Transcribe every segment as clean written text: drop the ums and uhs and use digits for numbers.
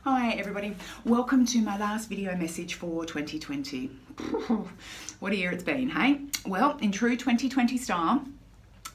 Hi everybody, welcome to my last video message for 2020. What a year it's been, hey? Well, in true 2020 style,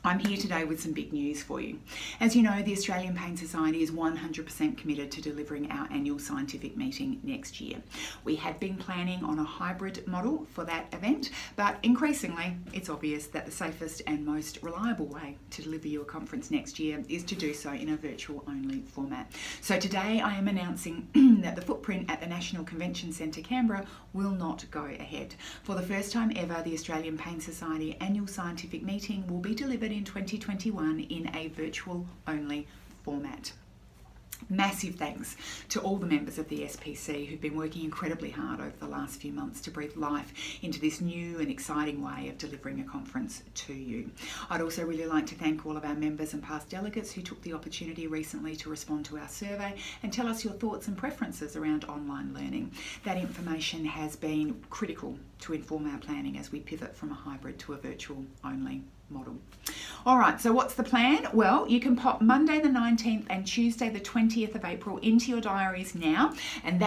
I'm here today with some big news for you. As you know, the Australian Pain Society is 100% committed to delivering our annual scientific meeting next year. We had been planning on a hybrid model for that event, but increasingly it's obvious that the safest and most reliable way to deliver you a conference next year is to do so in a virtual only format. So today I am announcing that the footprint at the National Convention Centre Canberra will not go ahead. For the first time ever, the Australian Pain Society annual scientific meeting will be delivered in 2021 in a virtual only format. Massive thanks to all the members of the SPC who've been working incredibly hard over the last few months to breathe life into this new and exciting way of delivering a conference to you. I'd also really like to thank all of our members and past delegates who took the opportunity recently to respond to our survey and tell us your thoughts and preferences around online learning. That information has been critical to inform our planning as we pivot from a hybrid to a virtual only model. All right, so what's the plan? Well, you can pop Monday the 19th and Tuesday the 20th of April into your diaries now, and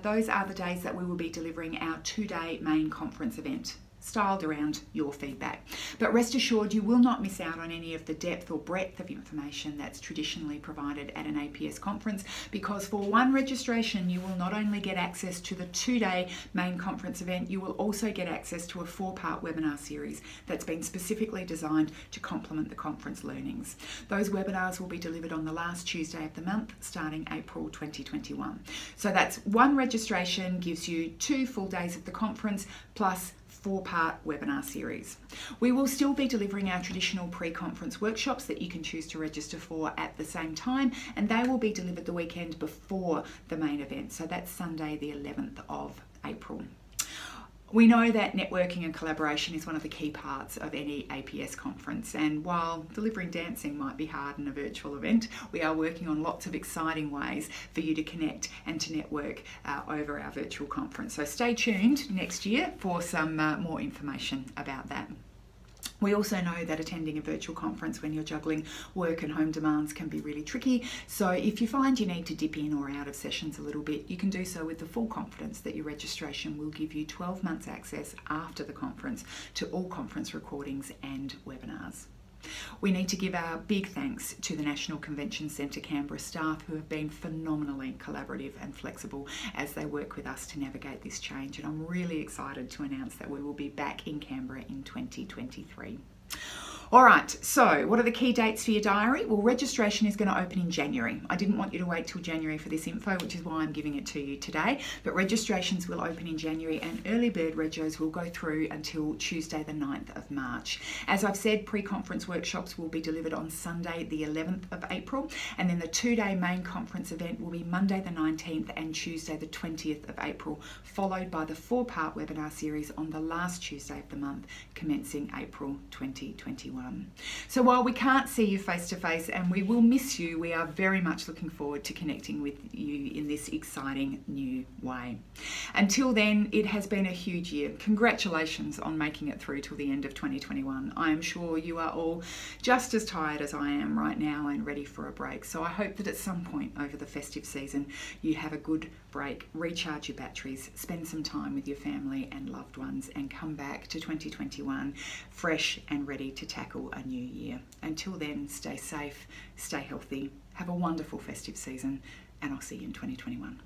those are the days that we will be delivering our two-day main conference event, styled around your feedback. But rest assured, you will not miss out on any of the depth or breadth of information that's traditionally provided at an APS conference, because for one registration, you will not only get access to the two-day main conference event, you will also get access to a four-part webinar series that's been specifically designed to complement the conference learnings. Those webinars will be delivered on the last Tuesday of the month, starting April 2021. So that's one registration, gives you 2 full days of the conference, plus 4-part webinar series. We will still be delivering our traditional pre-conference workshops that you can choose to register for at the same time, and they will be delivered the weekend before the main event. So that's Sunday the 11th of April. We know that networking and collaboration is one of the key parts of any APS conference, and while delivering dancing might be hard in a virtual event, we are working on lots of exciting ways for you to connect and to network over our virtual conference. So stay tuned next year for some more information about that. We also know that attending a virtual conference when you're juggling work and home demands can be really tricky. So if you find you need to dip in or out of sessions a little bit, you can do so with the full confidence that your registration will give you 12 months access after the conference to all conference recordings and webinars. We need to give our big thanks to the National Convention Centre Canberra staff who have been phenomenally collaborative and flexible as they work with us to navigate this change, and I'm really excited to announce that we will be back in Canberra in 2023. All right, so what are the key dates for your diary? Well, registration is going to open in January. I didn't want you to wait till January for this info, which is why I'm giving it to you today. But registrations will open in January, and early bird regos will go through until Tuesday the 9th of March. As I've said, pre-conference workshops will be delivered on Sunday the 11th of April, and then the two-day main conference event will be Monday the 19th and Tuesday the 20th of April, followed by the 4-part webinar series on the last Tuesday of the month, commencing April 2021. So while we can't see you face to face and we will miss you, we are very much looking forward to connecting with you in this exciting new way. Until then, it has been a huge year. Congratulations on making it through till the end of 2021. I am sure you are all just as tired as I am right now and ready for a break. So I hope that at some point over the festive season, you have a good break, recharge your batteries, spend some time with your family and loved ones, and come back to 2021 fresh and ready to tackle a new year. Until then, stay safe, stay healthy, have a wonderful festive season, and I'll see you in 2021.